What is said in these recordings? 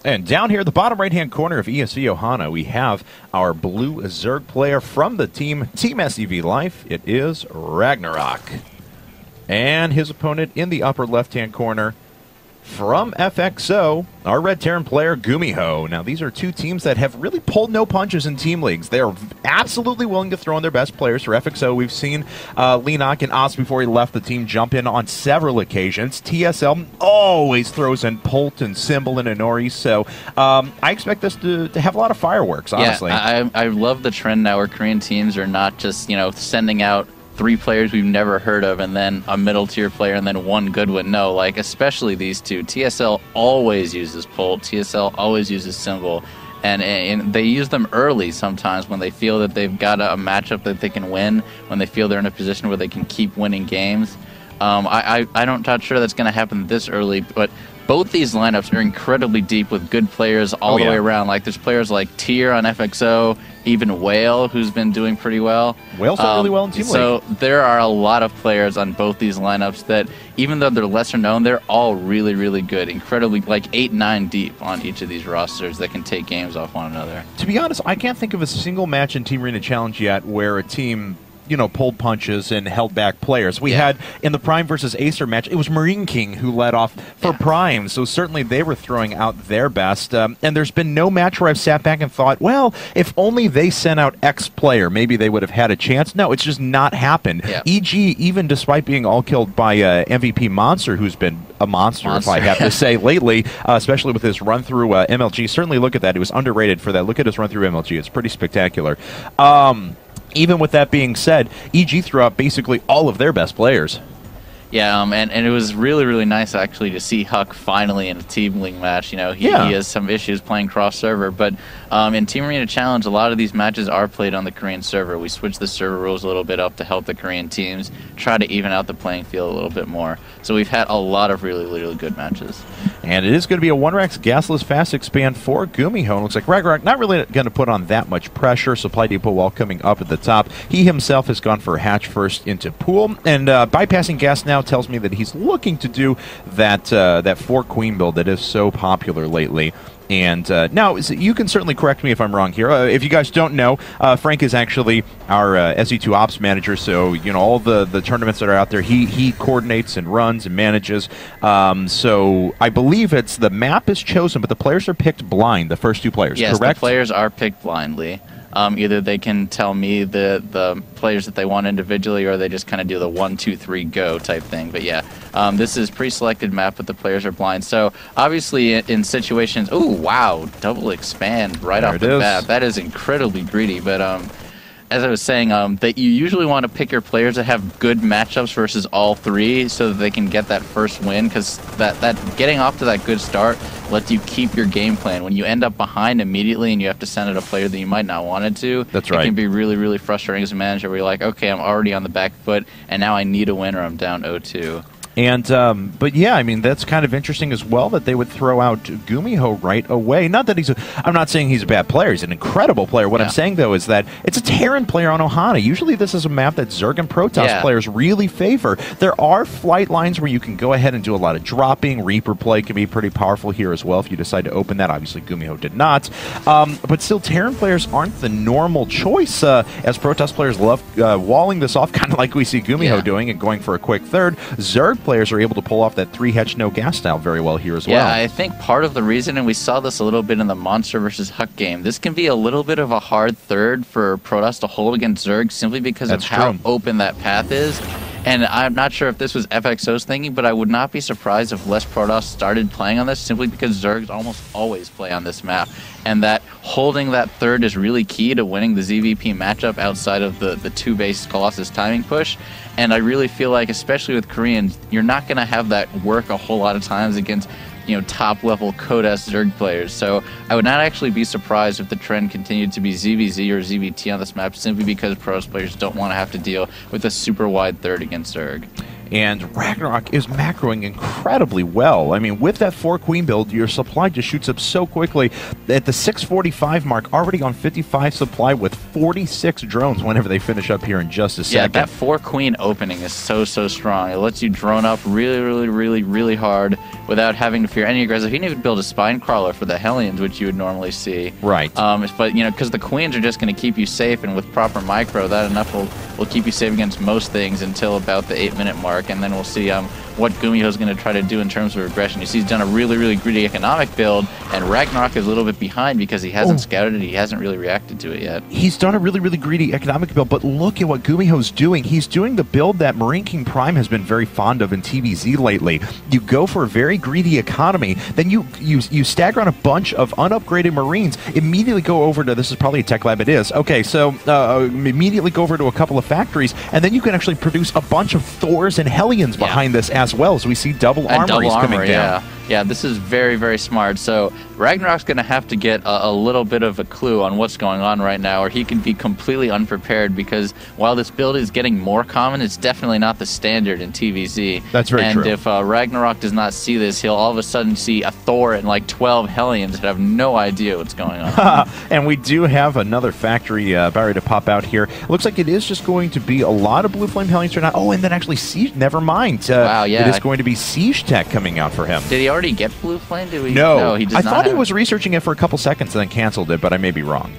And down here, the bottom right-hand corner of ESV Ohana, we have our blue Zerg player from the Team SEV Life. It is RagnaroK. And his opponent in the upper left-hand corner from FXO, our Red Terran player, GuMiho. Now, these are two teams that have really pulled no punches in team leagues. They are absolutely willing to throw in their best players. For FXO, we've seen Leonok and Oz, before he left the team, jump in on several occasions. TSL always throws in Polt and Symbol and Inori, so I expect this to have a lot of fireworks, honestly. Yeah, I love the trend now where Korean teams are not just, sending out 3 players we've never heard of and then a middle tier player and then one good one. No, like especially these two. TSL always uses Polt. TSL always uses Symbol. And they use them early sometimes when they feel that they've got a matchup that they can win, when they feel they're in a position where they can keep winning games. I'm not sure that's going to happen this early, but both these lineups are incredibly deep with good players all the way around. Like there's players like Tyr on FXO, even Whale, who's been doing pretty well. Whale's done really well in Team League. So there are a lot of players on both these lineups that, even though they're lesser known, they're all really, really good. Incredibly, like 8-9 deep on each of these rosters that can take games off one another. To be honest, I can't think of a single match in Team Arena Challenge yet where a team pulled punches and held back players. We had, in the Prime versus Acer match, it was Marine King who led off for Prime, so certainly they were throwing out their best. And there's been no match where I've sat back and thought, well, if only they sent out X player, maybe they would have had a chance. No, it's just not happened. EG, even despite being all killed by MVP Monster, who's been a monster, if I have to say, lately, especially with his run-through MLG. Certainly look at that. He was underrated for that. Look at his run-through MLG. It's pretty spectacular. Even with that being said, EG threw out basically all of their best players. Yeah, and it was really, really nice, actually, to see Huck finally in a Team League match. He has some issues playing cross-server, but in Team Arena Challenge, a lot of these matches are played on the Korean server. We switched the server rules a little bit up to help the Korean teams try to even out the playing field a little bit more. So we've had a lot of really, really good matches. And it is going to be a 1-Rax gasless fast expand for GuMiho. It looks like RagnaroK not really going to put on that much pressure. Supply depot wall coming up at the top. He himself has gone for a hatch first into pool, and bypassing gas now tells me that he's looking to do that 4-Queen build that is so popular lately. And now, you can certainly correct me if I'm wrong here. If you guys don't know, Frank is actually our SE2 ops manager, so all the tournaments that are out there, he coordinates and runs and manages. So I believe it's the map is chosen, but the players are picked blind, the first 2 players, yes, correct? Yes, the players are picked blindly. Either they can tell me the players that they want individually, or they just kind of do the 1, 2, 3, go type thing. But yeah, this is pre-selected map, but the players are blind. So obviously in situations, oh wow, double expand right off the bat. That is incredibly greedy. But as I was saying, that you usually want to pick your players that have good matchups versus all 3, so that they can get that first win, because that getting off to that good start lets you keep your game plan. When you end up behind immediately and you have to send out a player that you might not wanted to, that's right. It can be really, really frustrating as a manager where you're like, okay, I'm already on the back foot, and now I need a win or I'm down 0-2. And but yeah, I mean, that's kind of interesting as well that they would throw out GuMiho right away. Not that I'm not saying he's a bad player. He's an incredible player. What I'm saying, though, is that it's a Terran player on Ohana. Usually this is a map that Zerg and Protoss players really favor. There are flight lines where you can go ahead and do a lot of dropping. Reaper play can be pretty powerful here as well if you decide to open that. Obviously, GuMiho did not. But still, Terran players aren't the normal choice, as Protoss players love walling this off, kind of like we see GuMiho doing and going for a quick third. Zerg players are able to pull off that 3-Hetch no gas style very well here as well. Yeah, I think part of the reason, and we saw this a little bit in the Monster versus Huck game, this can be a little bit of a hard third for Protoss to hold against Zerg simply because of how open that path is. And I'm not sure if this was FXO's thinking, but I would not be surprised if less Protoss started playing on this simply because Zergs almost always play on this map. And that holding that third is really key to winning the ZVP matchup outside of the 2-base Colossus timing push. And I really feel like, especially with Koreans, you're not going to have that work a whole lot of times against top-level Codas Zerg players. So I would not actually be surprised if the trend continued to be ZVZ or ZVT on this map simply because Protoss players don't want to have to deal with a super wide third against Zerg. And RagnaroK is macroing incredibly well. I mean, with that 4-Queen build, your supply just shoots up so quickly. At the 645 mark, already on 55 supply with 46 drones whenever they finish up here in just a second. Yeah, that 4-Queen opening is so, so strong. It lets you drone up really, really, really, really hard, without having to fear any aggressive. He didn't even build a spine crawler for the Hellions, which you would normally see. Right. But, you know, because the Queens are just going to keep you safe, and with proper micro, that enough will keep you safe against most things until about the 8-minute mark, and then we'll see what GuMiho is going to try to do in terms of aggression. You see he's done a really, really greedy economic build, and RagnaroK is a little bit behind because he hasn't scouted it. He hasn't really reacted to it yet. He's done a really, really greedy economic build, but look at what GuMiho's doing. He's doing the build that Marine King Prime has been very fond of in TVZ lately. You go for a very greedy economy, then you stagger on a bunch of unupgraded Marines, immediately go over to, this is probably a tech lab, it is. Okay, so immediately go over to a couple of factories, and then you can actually produce a bunch of Thors and Hellions behind this as well, as we see double armories coming down. Yeah, this is very, very smart. So RagnaroK's going to have to get a little bit of a clue on what's going on right now, or he can be completely unprepared, because while this build is getting more common, it's definitely not the standard in TVZ. That's very true. And if RagnaroK does not see this, he'll all of a sudden see a Thor and like 12 Hellions that have no idea what's going on. And we do have another factory barrier to pop out here. It looks like it is just going to be a lot of Blue Flame Hellions right now. Oh, and then actually Siege, never mind. Wow, yeah. It is going to be Siege Tech coming out for him. Did he already get Blue Flame? No, he does I not. thought he was researching it for a couple seconds and then canceled it, but I may be wrong.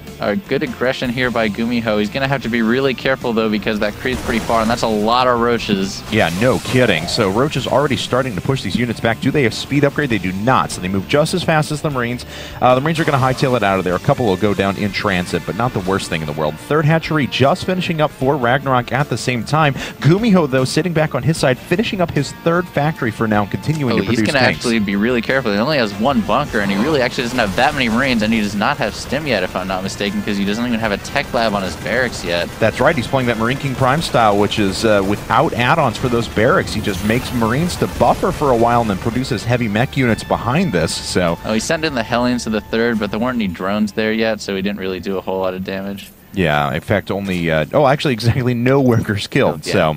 Good aggression here by GuMiho. He's going to have to be really careful, though, because that creeps pretty far, and that's a lot of roaches. Yeah, no kidding. So Roach is already starting to push these units back. Do they have speed upgrade? They do not, so they move just as fast as the Marines. The Marines are going to hightail it out of there. A couple will go down in transit, but not the worst thing in the world. Third hatchery just finishing up for RagnaroK at the same time. GuMiho, though, sitting back on his side, finishing up his third factory for now, continuing to produce He's going to tanks. actually be really careful. He only has one bunker, and he really actually doesn't have that many Marines, and he does not have stim yet, if I'm not mistaken, because he doesn't even have a tech lab on his barracks yet. That's right. He's playing that Marine King Prime style, which is without add-ons for those barracks. He just makes Marines to buffer for a while and then produces heavy mech units behind this. So he sent in the Hellions to the third, but there weren't any drones there yet, so he didn't really do a whole lot of damage. Yeah, in fact, only actually exactly no workers killed. Yeah. So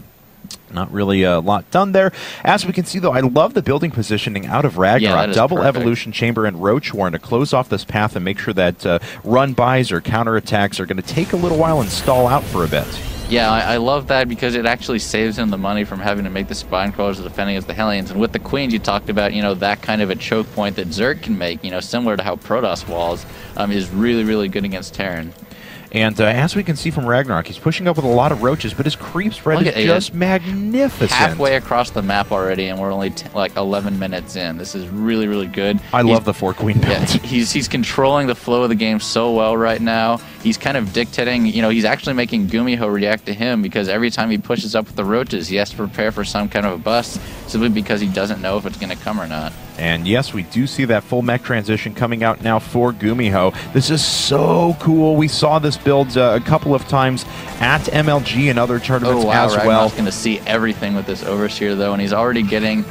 not really a lot done there. As we can see, though, I love the building positioning out of RagnaroK. Yeah, that is Double perfect. Evolution Chamber and Roach Warren to close off this path and make sure that run-bys or counterattacks are going to take a little while and stall out for a bit. Yeah, I love that because it actually saves him the money from having to make the spine crawlers or defending against the Hellions. And with the Queens, you talked about, that kind of a choke point that Zerg can make, similar to how Protoss walls is really, really good against Terran. And as we can see from RagnaroK, he's pushing up with a lot of roaches, but his creep spread is just magnificent. Halfway across the map already, and we're only like 11 minutes in. This is really, really good. I love the 4-queen build. Yeah, he's controlling the flow of the game so well right now. He's kind of dictating, he's actually making GuMiho react to him, because every time he pushes up with the roaches, he has to prepare for some kind of a bust, simply because he doesn't know if it's going to come or not. And yes, we do see that full mech transition coming out now for GuMiho. This is so cool. We saw this build a couple of times at MLG and other tournaments as well. RagnaroK's going to see everything with this Overseer, though, and he's already getting...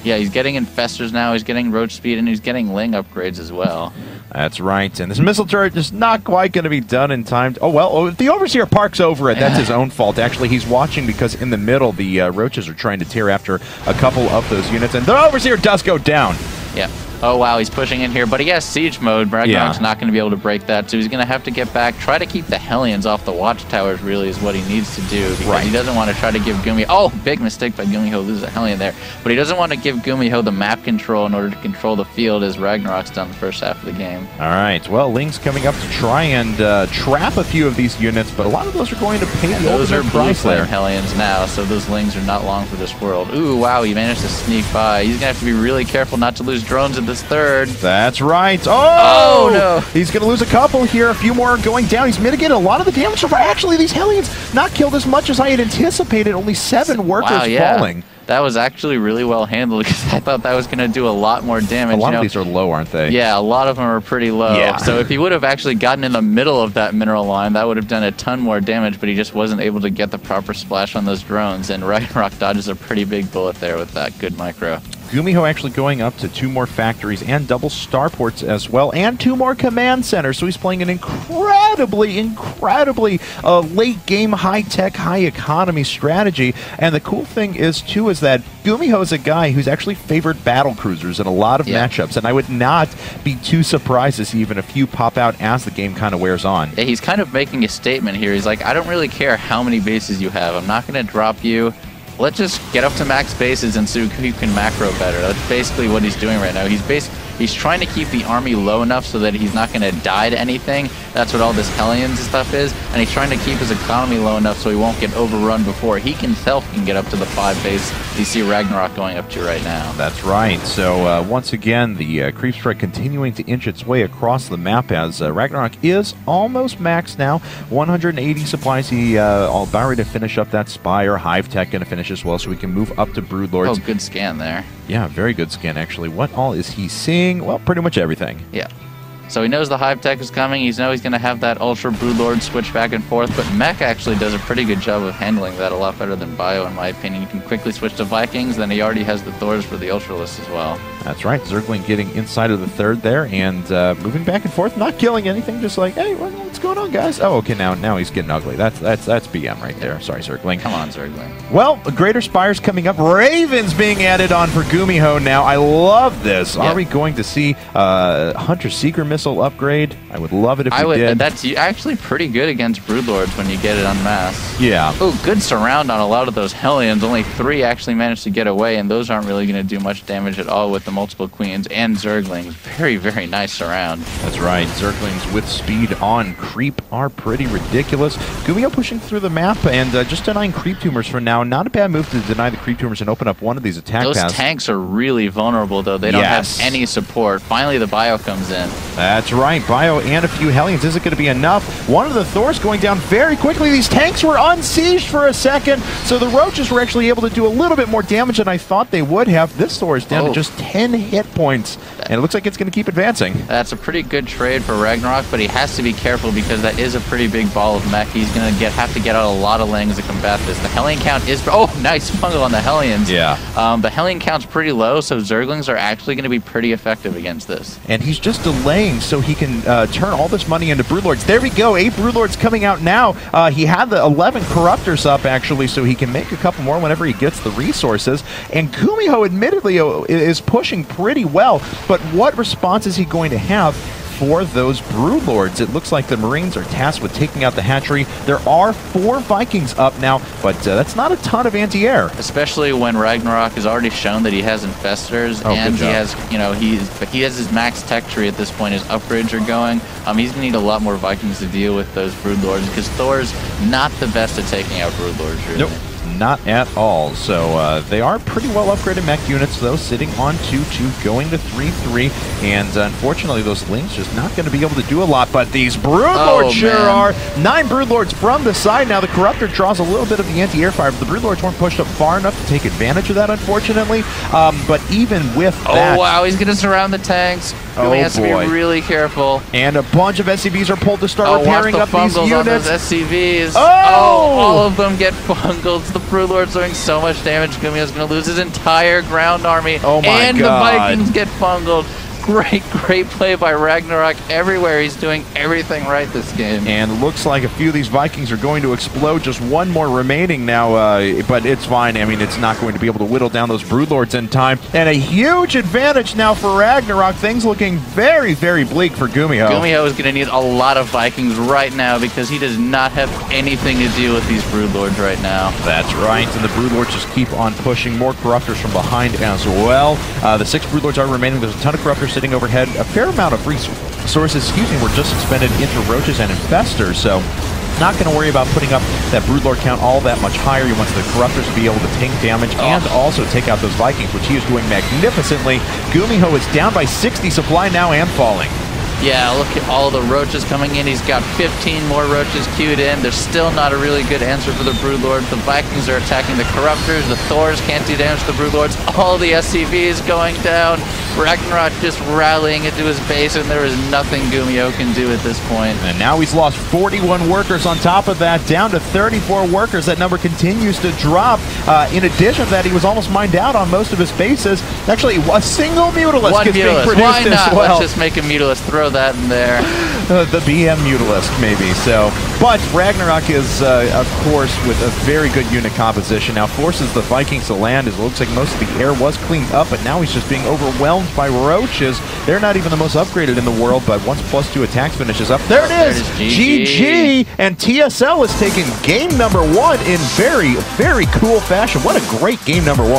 he's getting Infestors now, he's getting Roach Speed, and he's getting Ling upgrades as well. That's right, and this missile turret is not quite going to be done in time. If the Overseer parks over it, that's his own fault. Actually, he's watching because in the middle, the Roaches are trying to tear after a couple of those units, and the Overseer does go down. Yeah. Oh, wow, he's pushing in here, but he has siege mode. RagnaroK's not going to be able to break that, so he's going to have to get back. Try to keep the Hellions off the watchtowers, really, is what he needs to do, because he doesn't want to try to give GuMiho... Oh, big mistake by GuMiho, loses a Hellion there. But he doesn't want to give GuMiho the map control in order to control the field, as RagnaroK's done the first half of the game. All right, well, Ling's coming up to try and trap a few of these units, but a lot of those are going to pay the ultimate price there. Those are Blue Flame Hellions now, so those Lings are not long for this world. Ooh, wow, he managed to sneak by. He's going to have to be really careful not to lose drones in this third. That's right. Oh, no. He's going to lose a couple here. A few more are going down. He's mitigated a lot of the damage so far. Actually, these Hellions not killed as much as I had anticipated. Only 7 workers falling. That was actually really well handled, because I thought that was going to do a lot more damage. A lot of these are low, aren't they? Yeah, a lot of them are pretty low. Yeah. So if he would have actually gotten in the middle of that mineral line, that would have done a ton more damage, but he just wasn't able to get the proper splash on those drones, and RagnaroK dodges a pretty big bullet there with that good micro. GuMiho actually going up to 2 more factories and double starports as well, and 2 more command centers. So he's playing an incredibly late game, high-tech, high-economy strategy. And the cool thing is, too, is that GuMiho is a guy who's actually favored battle cruisers in a lot of matchups, and I would not be too surprised to see even a few pop out as the game kind of wears on. Yeah, he's kind of making a statement here. He's like, I don't really care how many bases you have. I'm not going to drop you let's just get up to max bases and see who can macro better. That's basically what he's doing right now. He's trying to keep the army low enough so that he's not going to die to anything. That's what all this Hellions and stuff is. And he's trying to keep his economy low enough so he won't get overrun before he himself can get up to the 5 base you see RagnaroK going up to right now. That's right. So once again, the creep strike continuing to inch its way across the map as RagnaroK is almost maxed now. 180 supplies. He about ready to finish up that Spire. Hive Tech going to finish as well, so we can move up to Broodlords. Oh, good scan there. Yeah, very good scan, actually. What all is he seeing? Well, pretty much everything. Yeah. So he knows the Hive Tech is coming. He knows he's going to have that Ultra Broodlord switch back and forth, but Mech actually does a pretty good job of handling that, a lot better than Bio, in my opinion. You can quickly switch to Vikings, then he already has the Thors for the Ultra list as well. That's right. Zergling getting inside of the third there and moving back and forth, not killing anything, just like, hey, what's going on, guys? Oh, okay, now he's getting ugly. That's BM right there. Sorry, Zergling. Come on, Zergling. Well, Greater Spire's coming up. Ravens being added on for GuMiho now. I love this. Are we going to see Hunter-Seeker missile upgrade? I would love it if we did. That's actually pretty good against Broodlords when you get it en masse. Yeah. Oh, good surround on a lot of those Hellions. Only 3 actually managed to get away, and those aren't really going to do much damage at all with the multiple Queens and Zerglings. Very, very nice surround. That's right. Zerglings with speed on creep are pretty ridiculous. GuMiho pushing through the map and just denying creep tumors for now. Not a bad move to deny the creep tumors and open up one of these attack paths. Those tanks are really vulnerable, though. They don't have any support. Finally, the Bio comes in. That's right. Bio and a few Hellions. Is it going to be enough? One of the Thors going down very quickly. These tanks were unsieged for a second, so the Roaches were actually able to do a little bit more damage than I thought they would have. This Thor is down to just 10 hit points, and it looks like it's going to keep advancing. That's a pretty good trade for RagnaroK, but he has to be careful because that is a pretty big ball of mech. He's going to have to get out a lot of Lings to combat this. The Hellion count is... Oh, nice fungal on the Hellions. Yeah. The Hellion count's pretty low, so Zerglings are actually going to be pretty effective against this. And he's just delaying so he can turn all this money into Broodlords. There we go. 8 Broodlords coming out now. He had the 11 Corruptors up, actually, so he can make a couple more whenever he gets the resources. And GuMiho, admittedly, is pushing pretty well, but what response is he going to have for those Broodlords? It looks like the Marines are tasked with taking out the hatchery. There are 4 Vikings up now, but that's not a ton of anti-air. Especially when RagnaroK has already shown that he has Infestors, and he has, he has his max tech tree at this point. His upgrades are going. He's going to need a lot more Vikings to deal with those Broodlords because Thor's not the best at taking out Broodlords, really. Nope. Not at all. So they are pretty well upgraded mech units, though, sitting on 2-2, going to 3-3. And unfortunately, those Lings just not going to be able to do a lot. But these Broodlords sure are. 9 Broodlords from the side. Now the Corruptor draws a little bit of the anti-air fire, but the Broodlords weren't pushed up far enough to take advantage of that, unfortunately. But even with that... Oh, wow, he's going to surround the tanks. He has to be really careful. And a bunch of SCVs are pulled to start repairing up these units. On those SCVs. Oh! All of them get fungled. The Broodlord's doing so much damage. GuMiho's going to lose his entire ground army. Oh my and God. The Vikings get fungled. Great play by RagnaroK everywhere. He's doing everything right this game. And looks like a few of these Vikings are going to explode. Just one more remaining now, but it's fine. I mean, it's not going to be able to whittle down those Broodlords in time. And a huge advantage now for RagnaroK. Things looking very, very bleak for GuMiho. GuMiho is going to need a lot of Vikings right now because he does not have anything to deal with these Broodlords right now. That's right, and the Broodlords just keep on pushing. More Corruptors from behind as well. The 6 Broodlords are remaining. There's a ton of Corruptors sitting overhead. A fair amount of resources, were just expended into Roaches and Infestors, so not going to worry about putting up that Broodlord count all that much higher. He wants the Corruptors to be able to tank damage and also take out those Vikings, which he is doing magnificently. GuMiho is down by 60 supply now and falling. Yeah, look at all the Roaches coming in. He's got 15 more Roaches queued in. There's still not a really good answer for the Broodlords. The Vikings are attacking the Corruptors. The Thors can't do damage to the Broodlords. All the SCVs going down. RagnaroK just rallying into his base, and there is nothing GuMiho can do at this point. And now he's lost 41 workers on top of that, down to 34 workers. That number continues to drop. In addition to that, he was almost mined out on most of his bases. Actually, a single Mutalisk is being produced as well. Let's just make a Mutalisk. Throw throw that in there. The BM Mutalist, maybe. So, but RagnaroK is, of course, with a very good unit composition. Now forces the Vikings to land, as it looks like most of the air was cleaned up, but now he's just being overwhelmed by roaches. They're not even the most upgraded in the world, but once +2 attacks finishes up, there it is! GG! And TSL is taking game number 1 in very, very cool fashion. What a great game number 1.